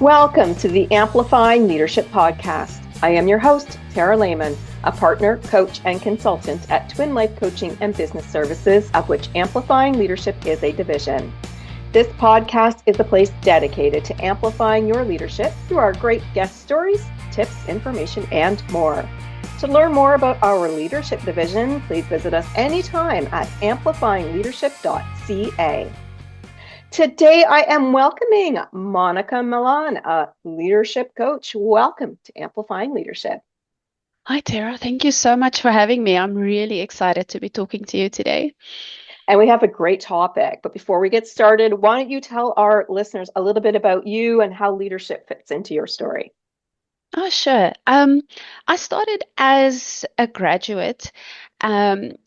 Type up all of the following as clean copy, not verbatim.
Welcome to the Amplify Leadership Podcast. I am your host, Tara Lehman, a partner, coach, and consultant at Twin Life Coaching and Business Services, of which Amplifying Leadership is a division. This podcast is a place dedicated to amplifying your leadership through our great guest stories, tips, information, and more. To learn more about our leadership division, please visit us anytime at amplifyingleadership.ca. Today, I am welcoming Monika Malan, a leadership coach. Welcome to Amplifying Leadership. Hi, Tara. Thank you so much for having me. I'm really excited to be talking to you today. And we have a great topic. But before we get started, why don't you tell our listeners a little bit about you and how leadership fits into your story? Oh, sure. I started as a graduate, and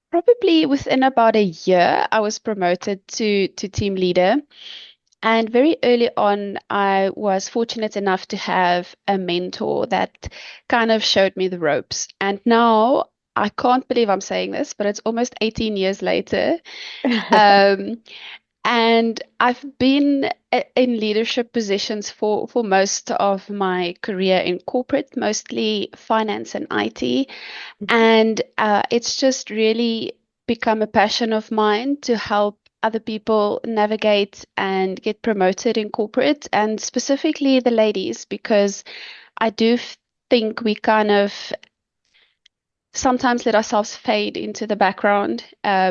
probably within about a year, I was promoted to team leader. And very early on, I was fortunate enough to have a mentor that kind of showed me the ropes. And now I can't believe I'm saying this, but it's almost 18 years later. Um, And I've been in leadership positions for most of my career in corporate, mostly finance and IT. And it's just really become a passion of mine to help other people navigate and get promoted in corporate, and specifically the ladies, because I do think we kind of sometimes let ourselves fade into the background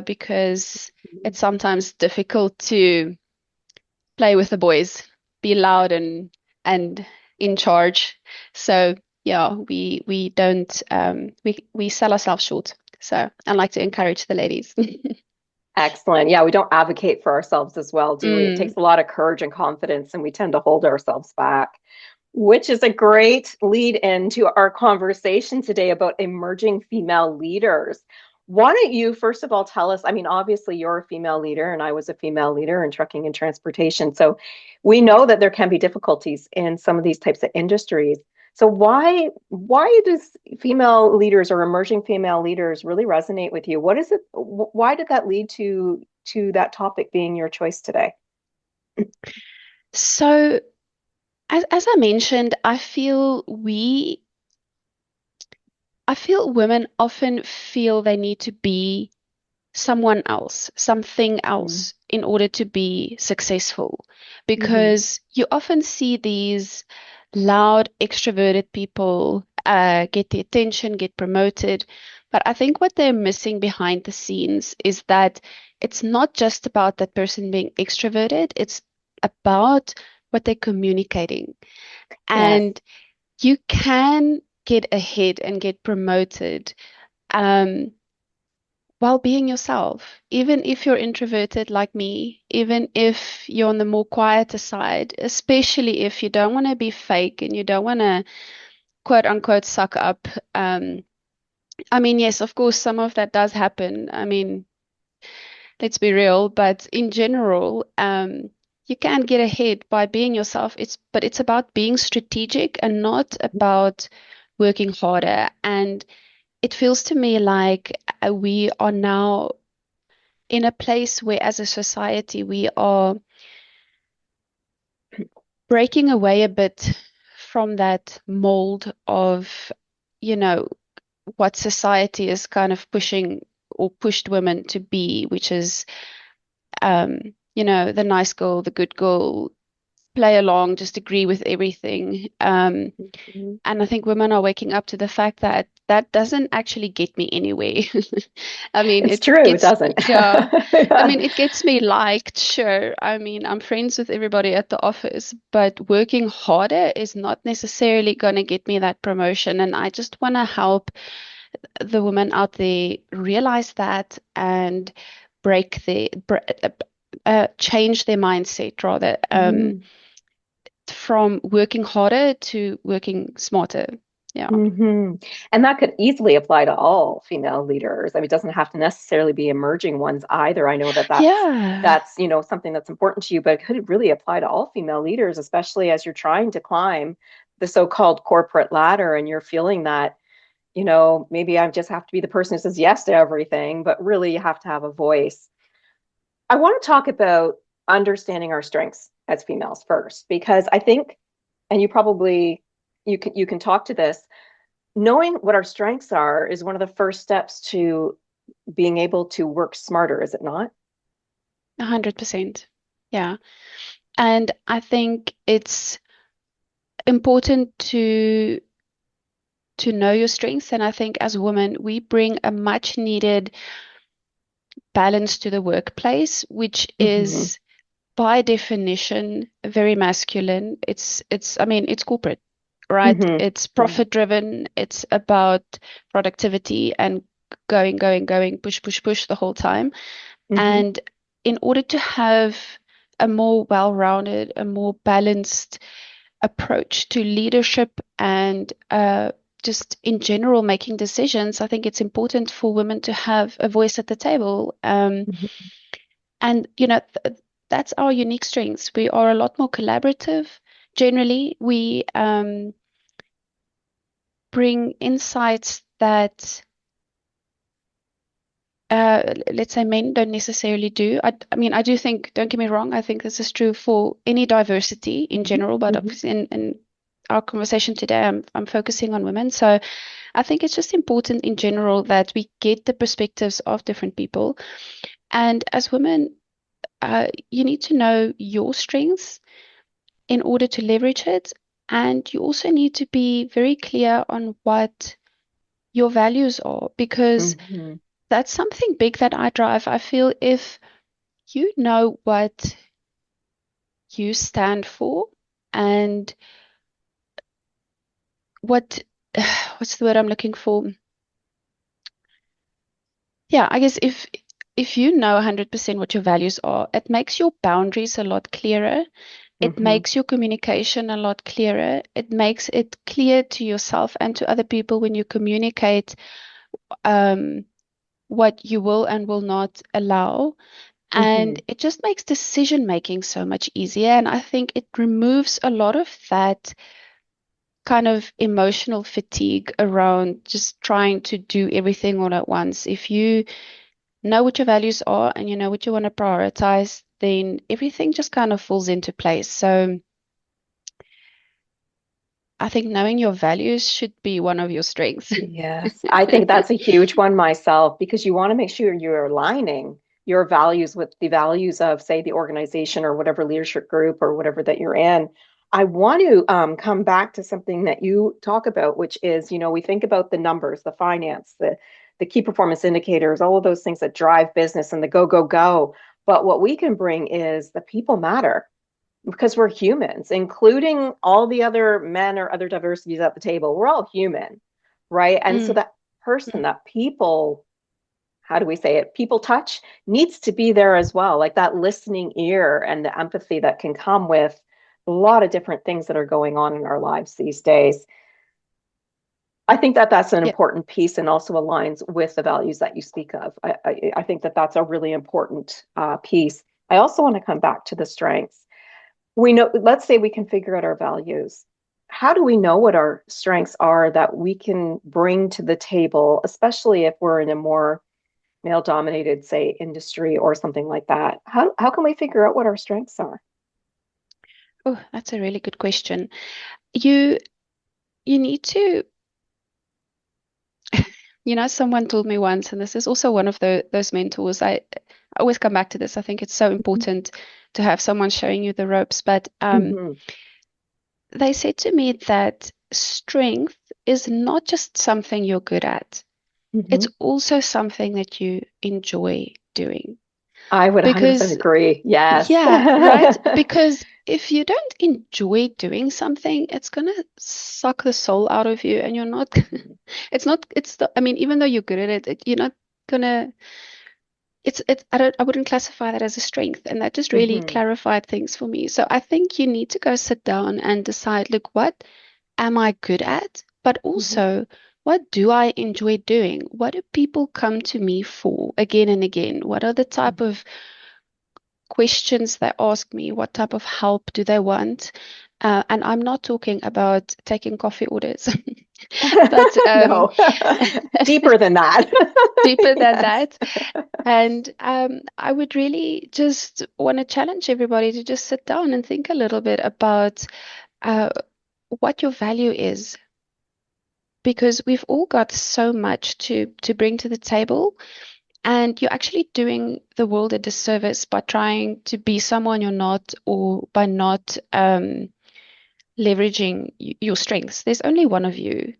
because it's sometimes difficult to play with the boys, be loud and in charge. So yeah, we don't we sell ourselves short. So I like to encourage the ladies. Excellent. Yeah, we don't advocate for ourselves as well, do we? It takes Mm. a lot of courage and confidence, and we tend to hold ourselves back, which is a great lead into our conversation today about emerging female leaders. Why don't you, first of all, tell us? I mean, obviously, you're a female leader, and I was a female leader in trucking and transportation. So we know that there can be difficulties in some of these types of industries. So why does female leaders or emerging female leaders really resonate with you? What is it? Why did that lead to that topic being your choice today? So as I mentioned, I feel women often feel they need to be someone else, something else in order to be successful. Mm-hmm. Because you often see these loud, extroverted people get the attention, get promoted. But I think what they're missing behind the scenes is that it's not just about that person being extroverted, it's about what they're communicating. Yes. And you can get ahead and get promoted. Um, while being yourself, even if you're introverted like me, even if you're on the more quieter side, especially if you don't want to be fake and you don't want to quote unquote suck up. I mean, yes, of course, some of that does happen. I mean, let's be real, but in general, you can get ahead by being yourself. But it's about being strategic and not about working harder. And it feels to me like we are now in a place where, as a society, we are breaking away a bit from that mold of, you know, what society is kind of pushing or pushed women to be, which is, um, the nice girl, the good girl, play along, just agree with everything. Mhm. And I think women are waking up to the fact that that doesn't actually get me anywhere. I mean, It's it true, it gets, doesn't. yeah, I Yeah. mean, it gets me liked, sure. I mean, I'm friends with everybody at the office, but working harder is not necessarily going to get me that promotion. And I just want to help the women out there realize that and change their mindset rather, Mhm. from working harder to working smarter. Yeah. hmm And that could easily apply to all female leaders. I mean, it doesn't have to necessarily be emerging ones either. I know that Yeah. that's something that's important to you, but it could really apply to all female leaders, especially as you're trying to climb the so-called corporate ladder and you're feeling that, maybe I just have to be the person who says yes to everything, but really you have to have a voice. I want to talk about understanding our strengths as females first, because I think, and you probably you can talk to this, knowing what our strengths are is one of the first steps to being able to work smarter, is it not? 100%. Yeah. And I think it's important to know your strengths. And I think as women, we bring a much needed balance to the workplace, which Mm-hmm. is by definition very masculine. I mean, it's corporate, right? Mm-hmm. It's Yeah. profit driven. It's about productivity and going, going, going, push, push, push the whole time. Mm-hmm. And in order to have a more well-rounded, a more balanced approach to leadership and just in general making decisions, I think it's important for women to have a voice at the table. Mm-hmm. And, you know, that's our unique strengths. We are a lot more collaborative. Generally, we bring insights that, let's say, men don't necessarily do. I mean, I do think, don't get me wrong, I think this is true for any diversity in general, but Mm-hmm. obviously in our conversation today, I'm focusing on women. So I think it's just important in general that we get the perspectives of different people. And as women, you need to know your strengths in order to leverage it. And you also need to be very clear on what your values are, because Mm-hmm. that's something big that I drive. I feel if you know what you stand for and what, what's the word I'm looking for? Yeah, I guess if you know 100% what your values are, it makes your boundaries a lot clearer. It Mm-hmm. makes your communication a lot clearer. It makes it clear to yourself and to other people when you communicate um, what you will and will not allow. Mm-hmm. And it just makes decision making so much easier. And I think it removes a lot of that kind of emotional fatigue around just trying to do everything all at once. If you know what your values are and you know what you want to prioritize, then everything just kind of falls into place. So I think knowing your values should be one of your strengths. Yes, I think that's a huge one myself, because you want to make sure you're aligning your values with the values of, say, the organization or whatever leadership group or whatever that you're in. I want to come back to something that you talk about, which is, we think about the numbers, the finance, the key performance indicators, all of those things that drive business and the go, go, go. But what we can bring is the people matter, because we're humans, including all the other men or other diversities at the table. We're all human, right? And so Mm, that person, mm. that people, how do we say it? People touch needs to be there as well, like that listening ear and the empathy that can come with a lot of different things that are going on in our lives these days. I think that that's an Yeah. important piece and also aligns with the values that you speak of. I think that that's a really important piece. I also want to come back to the strengths. We know, let's say we can figure out our values. How do we know what our strengths are that we can bring to the table, especially if we're in a more male dominated, say, industry or something like that? How can we figure out what our strengths are? Oh, that's a really good question. You you need to, someone told me once, and this is also one of those mentors. I always come back to this. I think it's so important to have someone showing you the ropes. But Mm-hmm. they said to me that strength is not just something you're good at. Mm-hmm. It's also something that you enjoy doing. I would 100% Because, agree. Yes. yeah, right? Because if you don't enjoy doing something, it's gonna suck the soul out of you, and you're not, Mhm. I mean, even though you're good at it, you're not gonna, I wouldn't classify that as a strength. And that just really Mhm. clarified things for me. So I think you need to go sit down and decide, look, what am I good at? But Mhm. also, what do I enjoy doing? What do people come to me for again and again? What are the type of questions they ask me? What type of help do they want? And I'm not talking about taking coffee orders, but No, deeper than that. deeper than Yes. that. And I would really just want to challenge everybody to just sit down and think a little bit about uh, what your value is, because we've all got so much to bring to the table, and you're actually doing the world a disservice by trying to be someone you're not, or by not leveraging your strengths. There's only one of you.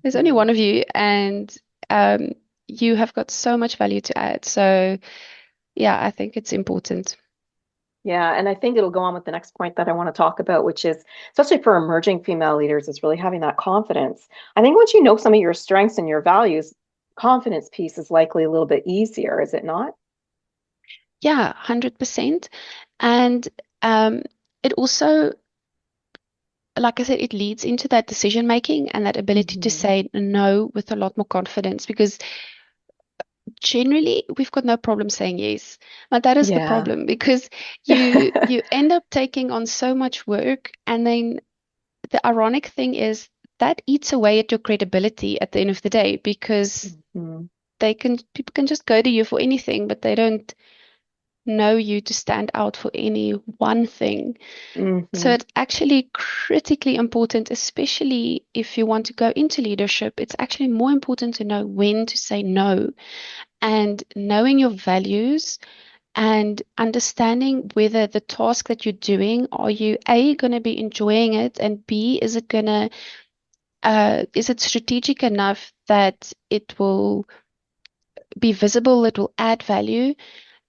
There's only Mhm. one of you, and um, you have got so much value to add. So, yeah, I think it's important. Yeah, and I think it'll go on with the next point that I want to talk about, which is especially for emerging female leaders, is really having that confidence. I think once you know some of your strengths and your values, confidence piece is likely a little bit easier, is it not? Yeah, 100%. And um, it also, like I said, it leads into that decision making and that ability to Hmm. say no with a lot more confidence, because generally we've got no problem saying yes. But that is the Yeah. problem, because you end up taking on so much work, and then the ironic thing is that eats away at your credibility at the end of the day, because Hmm. people can just go to you for anything, but they don't know you to stand out for any one thing. So Hmm. it's actually critically important, especially if you want to go into leadership. It's actually more important to know when to say no, and knowing your values, and understanding whether the task that you're doing, are you A, going to be enjoying it, and B, is it strategic enough that it will be visible, it will add value,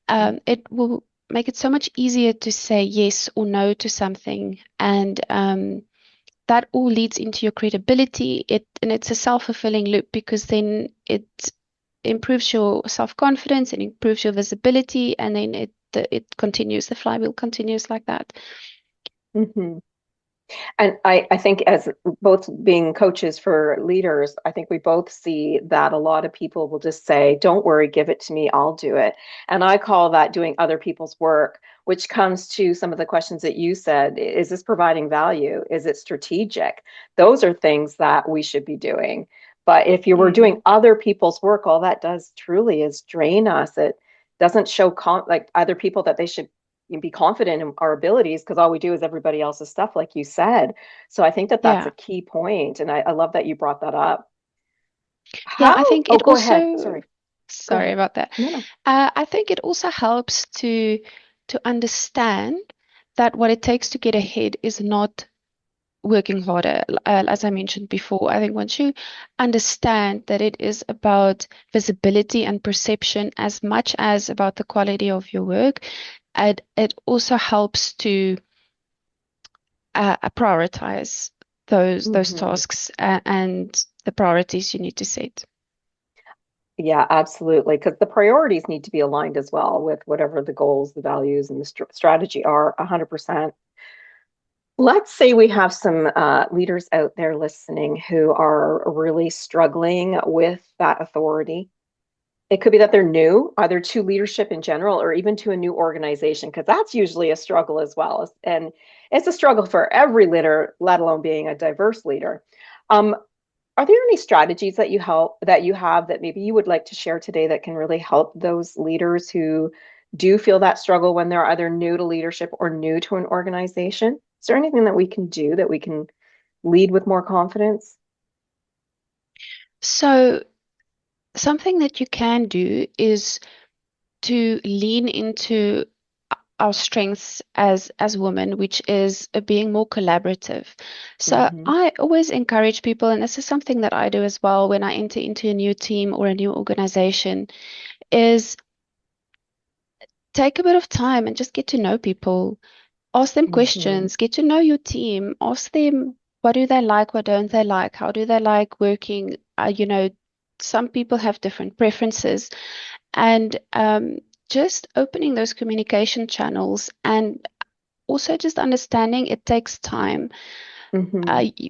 it will make it so much easier to say yes or no to something. And that all leads into your credibility. And it's a self-fulfilling loop, because then it improves your self-confidence and improves your visibility, and then it continues, the flywheel continues like that. Hmm. And I think as both being coaches for leaders, I think we both see that a lot of people will just say, don't worry, give it to me, I'll do it. And I call that doing other people's work, which comes to some of the questions that you said. Is this providing value? Is it strategic? Those are things that we should be doing. But if you were doing Mm, other people's work, all that does truly is drain us. It doesn't show like other people that they should be confident in our abilities, because all we do is everybody else's stuff, like you said. So I think that that's a yeah. key point, and I love that you brought that up. Yeah, How? I think Oh, it go ahead. also, Sorry. Go sorry ahead. about that. No, no. I think it also helps to understand that what it takes to get ahead is not working harder. As I mentioned before, I think once you understand that it is about visibility and perception as much as about the quality of your work, it also helps to prioritize those Hmm. tasks, and the priorities you need to set. Yeah, absolutely. Because the priorities need to be aligned as well with whatever the goals, the values, and the strategy are 100%. Let's say we have some leaders out there listening who are really struggling with that authority. It could be that they're new, either to leadership in general or even to a new organization, because that's usually a struggle as well. And it's a struggle for every leader, let alone being a diverse leader. Um, are there any strategies that you have that maybe you would like to share today that can really help those leaders who do feel that struggle when they're either new to leadership or new to an organization? Is there anything that we can do that we can lead with more confidence? So something that you can do is to lean into our strengths as women, which is being more collaborative. So Hmm. I always encourage people, and this is something that I do as well when I enter into a new team or a new organization, is take a bit of time and just get to know people. Ask them Hmm. questions, get to know your team, ask them what do they like, what don't they like, how do they like working. Some people have different preferences, and just opening those communication channels, and also just understanding it takes time. Hmm.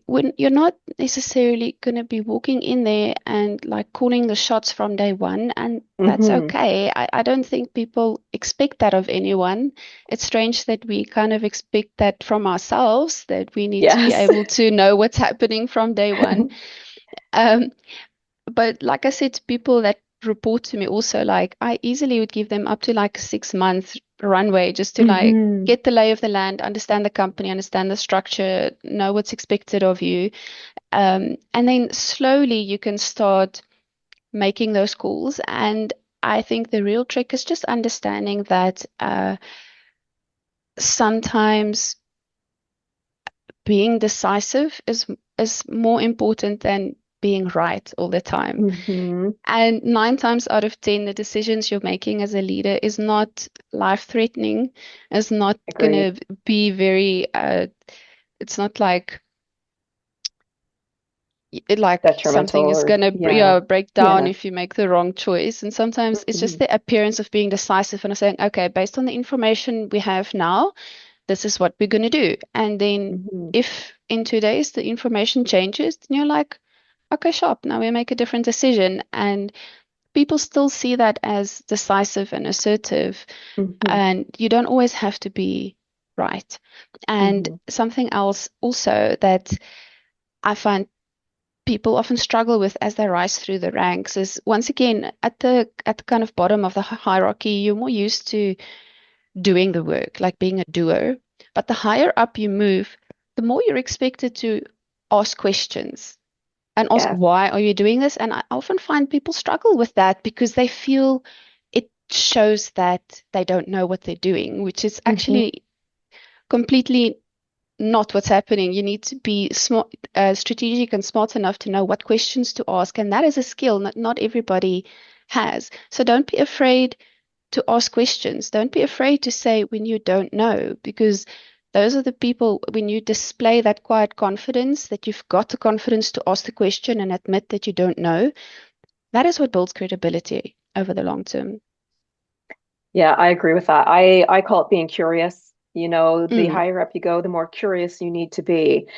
When you're not necessarily going to be walking in there and like calling the shots from day one, and that's Hmm. okay. I don't think people expect that of anyone. It's strange that we kind of expect that from ourselves, that we need to be Yes. able to know what's happening from day one. Um, but like I said to people that report to me also, like I easily would give them up to like a 6 month runway just to like Hmm. get the lay of the land, understand the company, understand the structure, know what's expected of you. And then slowly you can start making those calls. And I think the real trick is just understanding that sometimes being decisive is more important than being right all the time. Hmm. And 9 times out of 10, the decisions you're making as a leader is not life-threatening, is not Agreed. gonna be very it's not like Detrimental something is or gonna yeah. break down Yeah. if you make the wrong choice. And sometimes it's just Hmm. the appearance of being decisive and saying, okay, based on the information we have now, this is what we're gonna do. And then Hmm. if in 2 days the information changes, then you're like, okay, sharp, now we make a different decision. And people still see that as decisive and assertive, Hmm. and you don't always have to be right. And Hmm. something else also that I find people often struggle with as they rise through the ranks is once again at the kind of bottom of the hierarchy, you're more used to doing the work, like being a doer. But the higher up you move, the more you're expected to ask questions and ask, Yes. why are you doing this? And I often find people struggle with that because they feel it shows that they don't know what they're doing, which is Hmm. actually completely not what's happening. You need to be smart, strategic and smart enough to know what questions to ask. And that is a skill not everybody has. So don't be afraid to ask questions. Don't be afraid to say when you don't know, because those are the people, when you display that quiet confidence, that you've got the confidence to ask the question and admit that you don't know, that is what builds credibility over the long term. Yeah, I agree with that. I call it being curious. You know, the Mm, higher up you go, the more curious you need to be,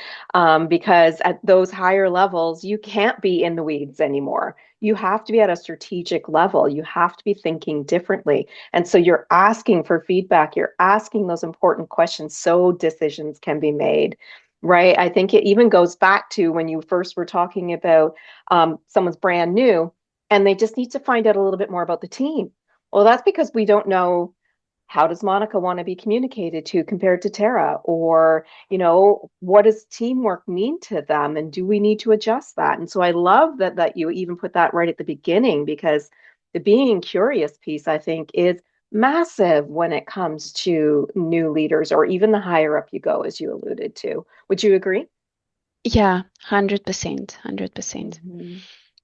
because at those higher levels, you can't be in the weeds anymore. You have to be at a strategic level. You have to be thinking differently. And so you're asking for feedback. You're asking those important questions so decisions can be made, right? I think it even goes back to when you first were talking about someone's brand new and they just need to find out a little bit more about the team. Well, that's because we don't know, how does Monika want to be communicated to compared to Tara? Or, what does teamwork mean to them? And do we need to adjust that? And so I love that you even put that right at the beginning, because the being curious piece, I think, is massive when it comes to new leaders or even the higher up you go, as you alluded to. Would you agree? yeah, 100%, 100%. Mhm.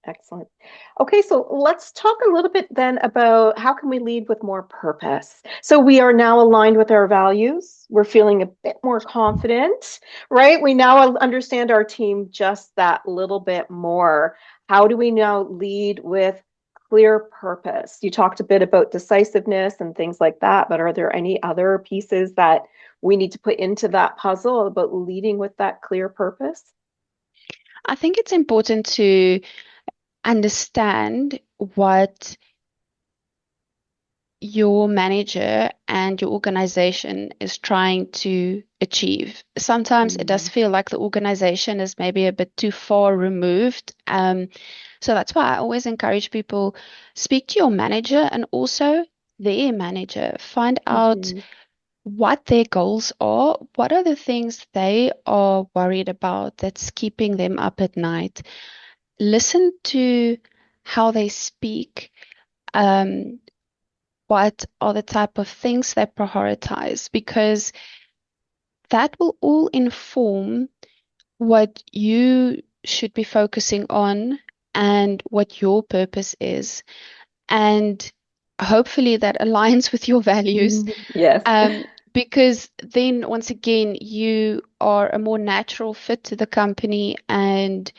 Excellent. Okay, so let's talk a little bit then about how can we lead with more purpose. So we are now aligned with our values. We're feeling a bit more confident, right? We now understand our team just that little bit more. How do we now lead with clear purpose? You talked a bit about decisiveness and things like that, but are there any other pieces that we need to put into that puzzle about leading with that clear purpose? I think it's important to understand what your manager and your organization is trying to achieve. Sometimes it does Mm. feel like the organization is maybe a bit too far removed. So that's why I always encourage people, speak to your manager and also their manager. Find out Mhm. what their goals are. What are the things they are worried about that's keeping them up at night? Listen to how they speak. Um, what are the type of things they prioritize, because that will all inform what you should be focusing on and what your purpose is. And hopefully that aligns with your values. Mhm. Yes. Um, because then once again, you are a more natural fit to the company, and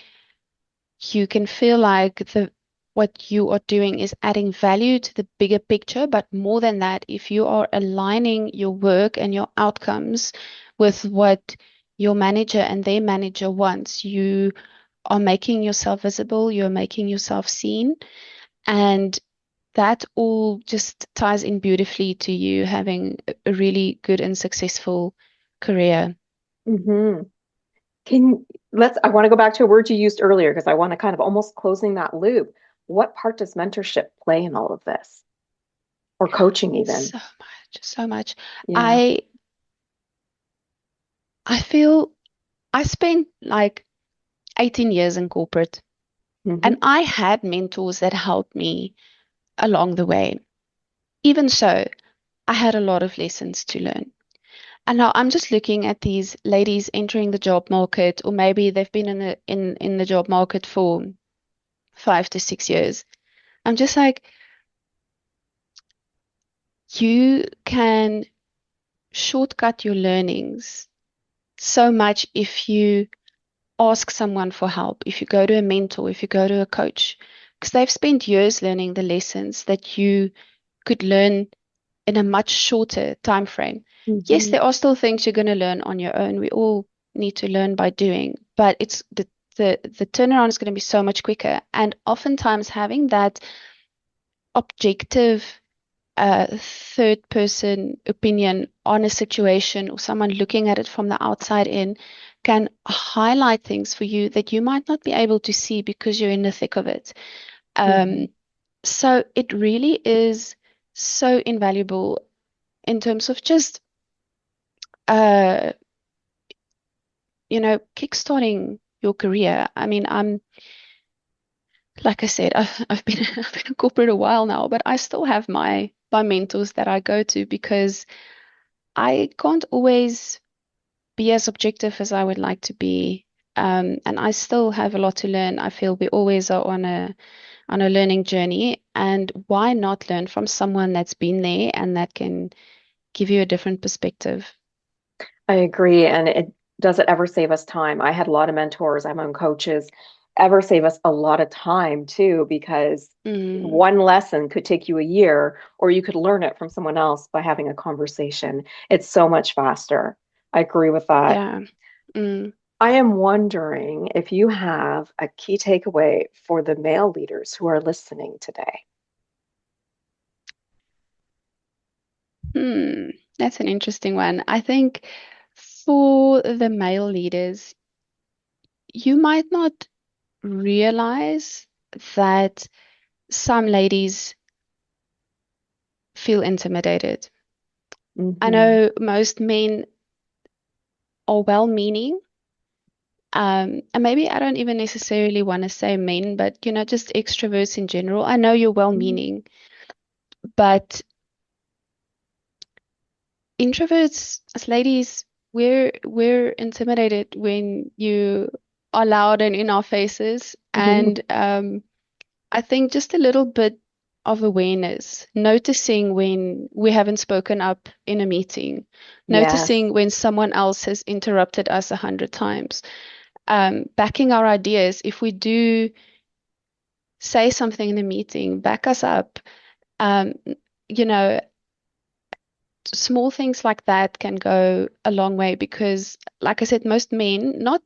you can feel like the what you are doing is adding value to the bigger picture. But more than that, if you are aligning your work and your outcomes with what your manager and their manager wants. You are making yourself visible, you're making yourself seen, and that all just ties in beautifully to you having a really good and successful career. Hmm. Can I want to go back to a word you used earlier because I want to kind of almost closing that loop. What part does mentorship play in all of this, or coaching even? So much, so much. Yeah. I I feel I spent like 18 years in corporate, and Hmm. I had mentors that helped me along the way. Even so, I had a lot of lessons to learn. And now I'm just looking at these ladies entering the job market, or maybe they've been in the job market for 5 to 6 years. I'm just like, you can shortcut your learnings so much if you ask someone for help, if you go to a mentor, if you go to a coach, because they've spent years learning the lessons that you could learn in a much shorter time frame. Yes, Hmm. there are still things you're going to learn on your own. We all need to learn by doing, but it's the turnaround is going to be so much quicker. And oftentimes having that objective third person opinion on a situation or someone looking at it from the outside in can highlight things for you that you might not be able to see because you're in the thick of it. Hmm. Um, so it really is so invaluable in terms of just uh, kickstarting your career. I mean, I'm like I said, I've been I've been in corporate a while now, but I still have my mentors that I go to because I can't always be as objective as I would like to be. And I still have a lot to learn. I feel we always are on a learning journey, and why not learn from someone that's been there and that can give you a different perspective? I agree. And it does it ever save us time? I had a lot of mentors, I'm on coaches, ever save us a lot of time too, because Mm, one lesson could take you a year, or you could learn it from someone else by having a conversation. It's so much faster. I agree with that. yeah. Mm. I am wondering if you have a key takeaway for the male leaders who are listening today. Hmm. That's an interesting one. I think for the male leaders, you might not realize that some ladies feel intimidated. I Hmm. know most men are well-meaning, and maybe I don't even necessarily want to say men, but just extroverts in general. I know you're well-meaning, but introverts as ladies, we're intimidated when you are loud and in our faces, and I think just a little bit of awareness, noticing when we haven't spoken up in a meeting, Yes. noticing when someone else has interrupted us 100 times, backing our ideas. If we do say something in a meeting, back us up. Um, you know, small things like that can go a long way because, like I said, most men, not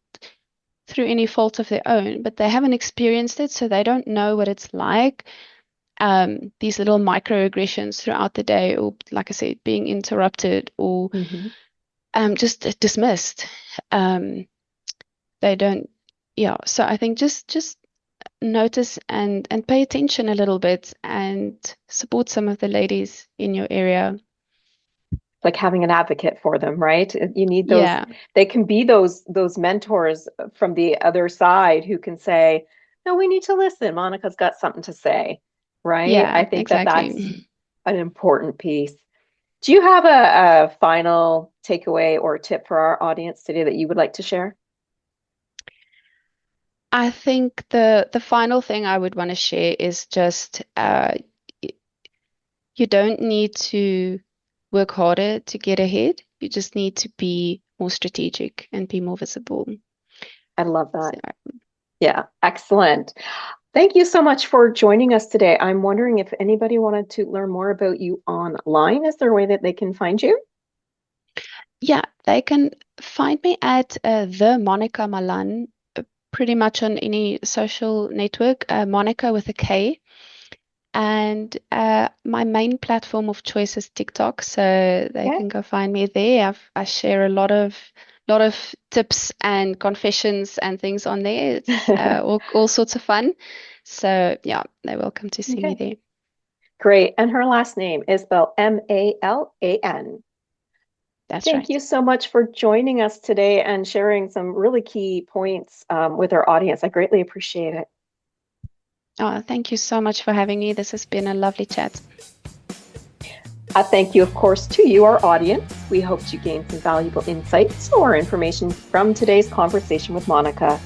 through any fault of their own, but they haven't experienced it, so they don't know what it's like. These little microaggressions throughout the day, or like I said, being interrupted or Hmm. just dismissed. Um, they don't, yeah. So I think just notice and pay attention a little bit and support some of the ladies in your area. Like having an advocate for them, right? You need those, Yeah, they can be those mentors from the other side who can say, "No, we need to listen. Monica's got something to say." Right? I yeah, think that that's exactly. an important piece. Do you have a final takeaway or tip for our audience today that you would like to share? I think the final thing I would want to share is just you don't need to work harder to get ahead. You just need to be more strategic and be more visible. I love that. So, Yeah, excellent. Thank you so much for joining us today. I'm wondering if anybody wanted to learn more about you online. Is there a way that they can find you? Yeah, they can find me at the Monika Malan, pretty much on any social network, Monica with a K. And my main platform of choice is TikTok, so they Okay. can go find me there. I share a lot of tips and confessions and things on there. It's all sorts of fun. So yeah, they're welcome to see me Okay. there. Great. And her last name is spelled Malan. That's Thank right. you so much for joining us today and sharing some really key points with our audience. I greatly appreciate it. Oh, thank you so much for having me. This has been a lovely chat. A thank you, of course, to you, our audience. We hope you gained some valuable insights or information from today's conversation with Monika.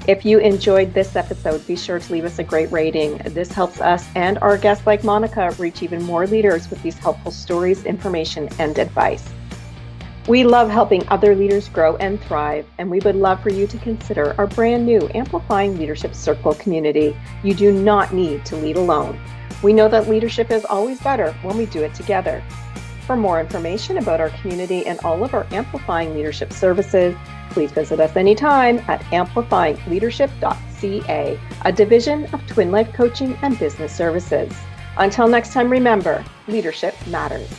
If you enjoyed this episode, be sure to leave us a great rating. This helps us and our guests like Monika reach even more leaders with these helpful stories, information, and advice. We love helping other leaders grow and thrive, and we would love for you to consider our brand new Amplifying Leadership Circle community. You do not need to lead alone. We know that leadership is always better when we do it together. For more information about our community and all of our Amplifying Leadership services, please visit us anytime at amplifyingleadership.ca, a division of Twin Life Coaching and Business Services. Until next time, remember, leadership matters.